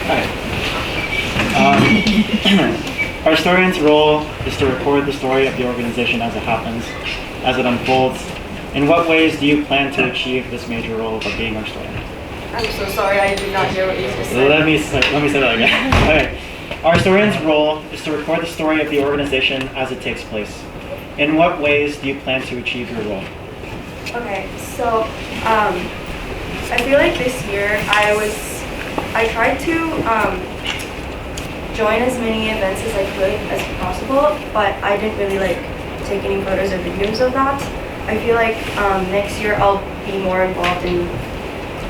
Hi. Our historian's role is to record the story of the organization as it happens, as it unfolds. In what ways do you plan to achieve this major role of being our historian? I'm so sorry, I did not hear what you just said. Let me say that again. Okay. Our historian's role is to record the story of the organization as it takes place. In what ways do you plan to achieve your role? Okay, so I feel like this year I tried to join as many events as I could as possible, but I didn't really take any photos or videos of that. I feel like next year I'll be more involved in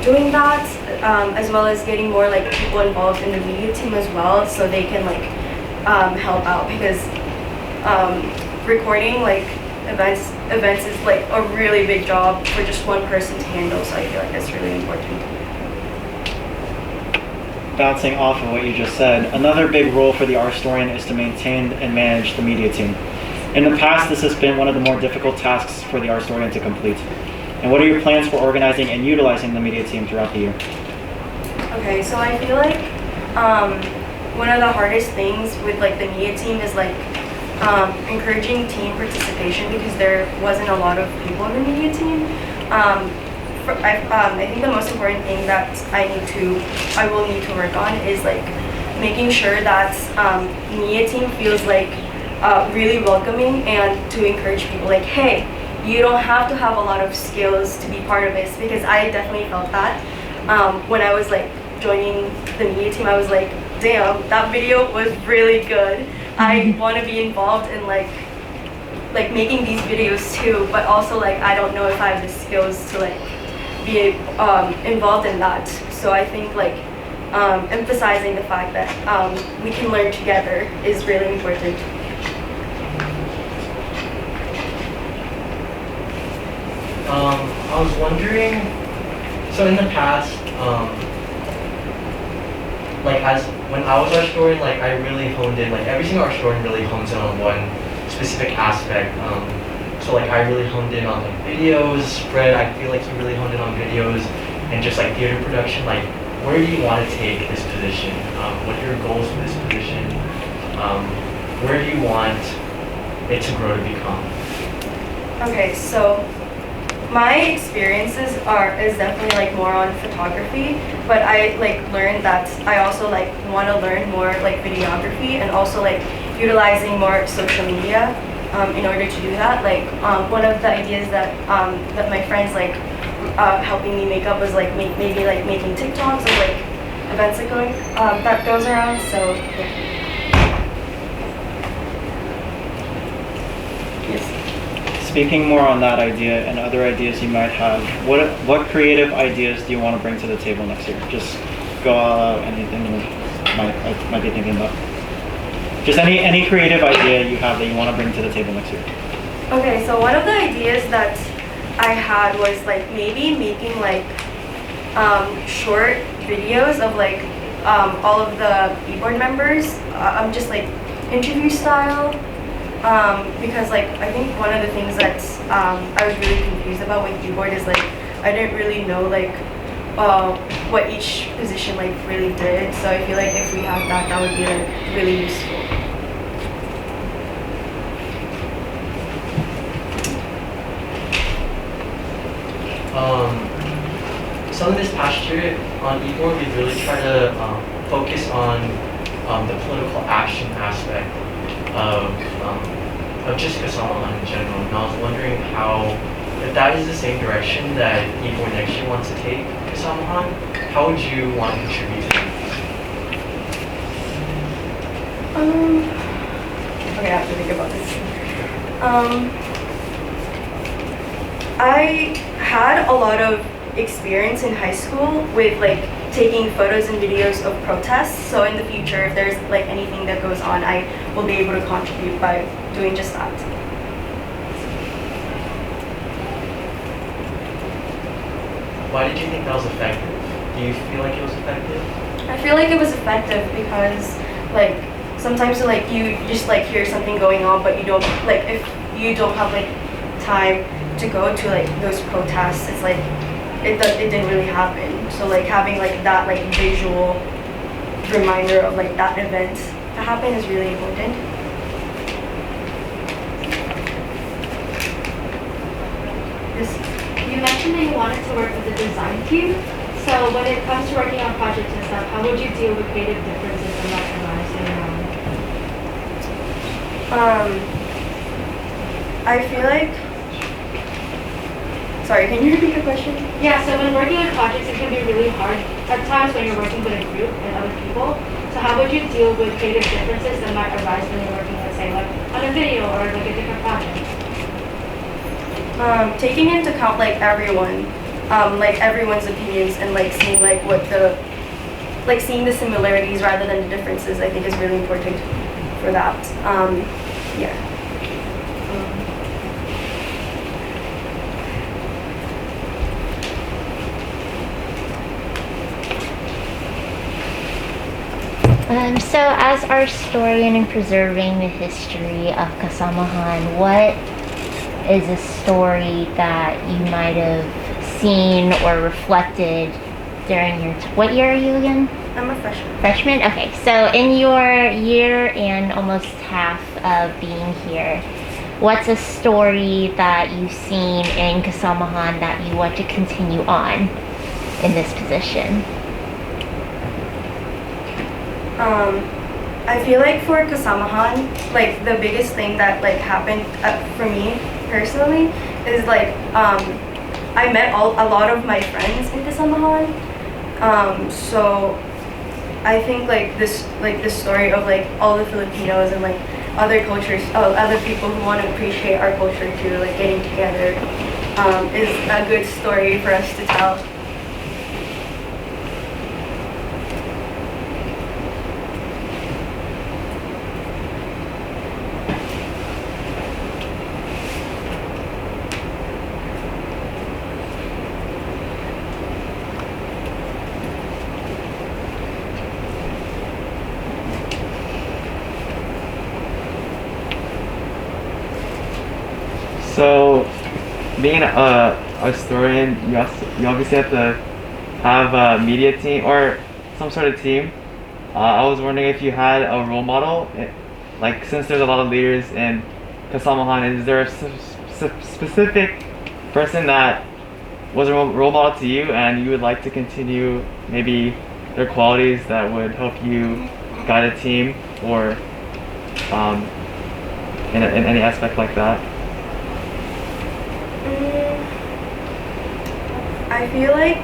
doing that, as well as getting more people involved in the media team as well, so they can help out, because recording events is a really big job for just one person to handle. So I feel like that's really important. Bouncing off of what you just said, another big role for the Ourstorian is to maintain and manage the media team. In the past, this has been one of the more difficult tasks for the Ourstorian to complete. And what are your plans for organizing and utilizing the media team throughout the year? Okay, so I feel like one of the hardest things with the media team is encouraging team participation, because there wasn't a lot of people in the media team. I think the most important thing that I will need to work on is making sure that media team feels really welcoming, and to encourage people hey, you don't have to have a lot of skills to be part of this, because I definitely felt that when I was joining the media team. I was damn, that video was really good. I want to be involved in making these videos too, but also I don't know if I have the skills to be involved in that. So I think emphasizing the fact that we can learn together is really important. I was wondering, so in the past, when I was Ourstorian, I really honed in, every single Ourstorian really hones in on one specific aspect. So I really honed in on videos, spread. I feel you really honed in on videos and just theater production. Where do you want to take this position? What are your goals for this position? Where do you want it to grow to become? Okay, so my experiences is definitely more on photography, but I learned that I also want to learn more videography, and also utilizing more social media in order to do that. One of the ideas that my friends helping me make up was maybe making TikToks of events that goes around. So yeah. Yes. Speaking more on that idea and other ideas you might have, what creative ideas do you want to bring to the table next year? Just go all out, anything you might be thinking about. Just any creative idea you have that you want to bring to the table next year. Okay, so one of the ideas that I had was maybe making short videos of all of the keyboard members. Just interview style. Because I think one of the things that I was really confused about with keyboard is I didn't really know what each position really did. So I feel if we have that would be really useful. Some of this past year on eBoard, we really try to focus on the political action aspect of just Kasamahan in general. And I was wondering if that is the same direction that eBoard next year wants to take Kasamahan, how would you want to contribute to that? Okay, I have to think about this. I had a lot of experience in high school with taking photos and videos of protests. So in the future, if there's anything that goes on, I will be able to contribute by doing just that. Why did you think that was effective? Do you feel it was effective? I feel it was effective because sometimes you just hear something going on, but you don't if you don't have time to go to those protests, it's it didn't really happen. So having that visual reminder of like that event that happened is really important. You mentioned that you wanted to work with a design team. So when it comes to working on projects and stuff, how would you deal with creative differences and compromise later on? I feel like. Sorry, can you repeat the question? Yeah, so when working on projects, it can be really hard at times when you're working with a group and other people. So how would you deal with creative differences that might arise when you're working, let's say, like on a video or like a different project? Taking into account like everyone's opinions and like seeing like seeing the similarities rather than the differences, I think is really important for that. Yeah. So as Ourstorian and preserving the history of Kasamahan, what is a story that you might have seen or reflected during your what year are you again? I'm a freshman. Freshman? Okay, so in your year and almost half of being here, what's a story that you've seen in Kasamahan that you want to continue on in this position? I feel like for Kasamahan, like the biggest thing that like happened for me personally is like I met a lot of my friends in Kasamahan. So I think like this story of like all the Filipinos and like other cultures, other people who want to appreciate our culture too, like getting together, is a good story for us to tell. So, being a historian, you obviously have to have a media team or some sort of team. I was wondering if you had a role model, like since there's a lot of leaders in Kasamahan, is there a specific person that was a role model to you and you would like to continue maybe their qualities that would help you guide a team or in any aspect like that? I feel like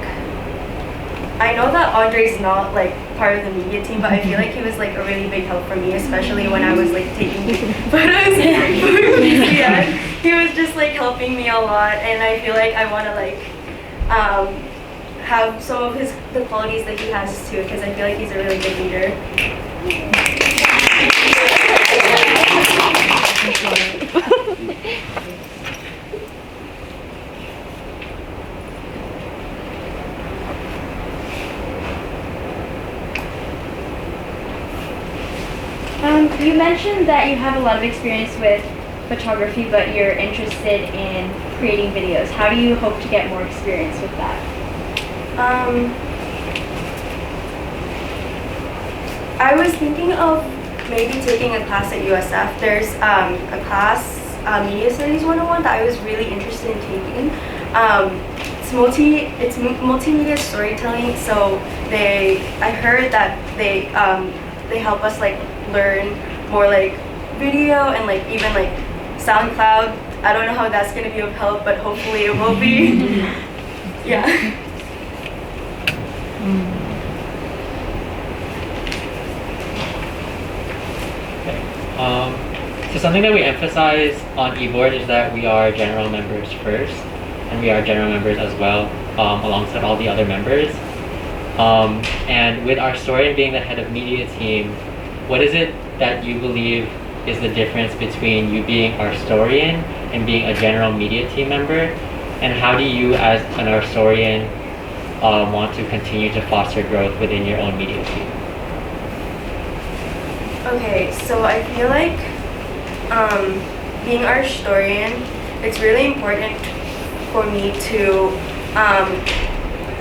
I know that Andre's not like part of the media team, but I feel like he was like a really big help for me, especially when I was like taking photos for media. He was just like helping me a lot, and I feel like I want to like have some of the qualities that he has too, because I feel like he's a really good leader. You mentioned that you have a lot of experience with photography, but you're interested in creating videos. How do you hope to get more experience with that? I was thinking of maybe taking a class at USF. There's a class, Media Studies 101, that I was really interested in taking. It's multimedia storytelling, so I heard that they help us like learn more like video and like even like SoundCloud. I don't know how that's gonna be of help, but hopefully it will be. Yeah. So something that we emphasize on eBoard is that we are general members first, and we are general members as well, alongside all the other members. And with Ourstorian being the head of media team, what is it that you believe is the difference between you being Ourstorian and being a general media team member? And how do you, as an Ourstorian, want to continue to foster growth within your own media team? Okay, so I feel like being Ourstorian, it's really important for me to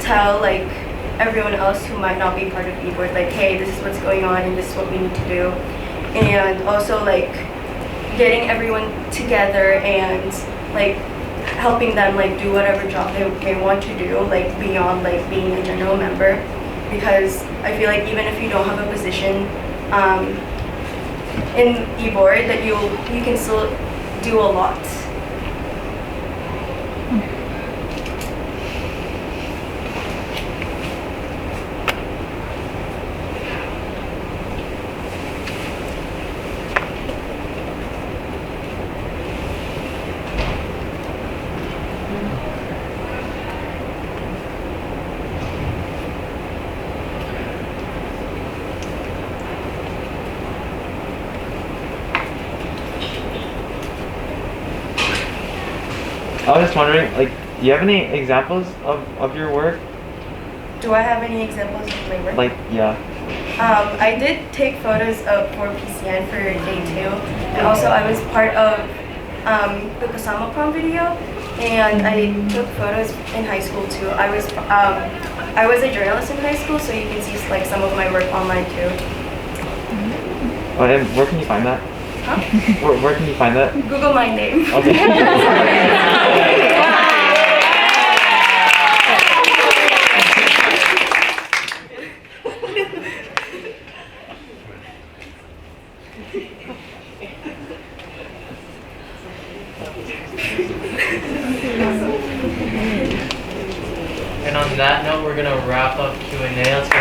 tell like everyone else who might not be part of eBoard, like, hey, this is what's going on and this is what we need to do. And also like getting everyone together and like helping them like do whatever job they want to do, like beyond like being a general member, because I feel like even if you don't have a position in eBoard, that you can still do a lot. I was just wondering, like, do you have any examples of your work? Do I have any examples of my work? Like, yeah. I did take photos for PCN for day 2, and also I was part of the Kasama prom video, and I took photos in high school too. I was a journalist in high school, so you can see like some of my work online too. Oh, and where can you find that? Huh? Where can you find that? Google my name. Okay. And on that note, we're gonna wrap up Q&A. Let's go.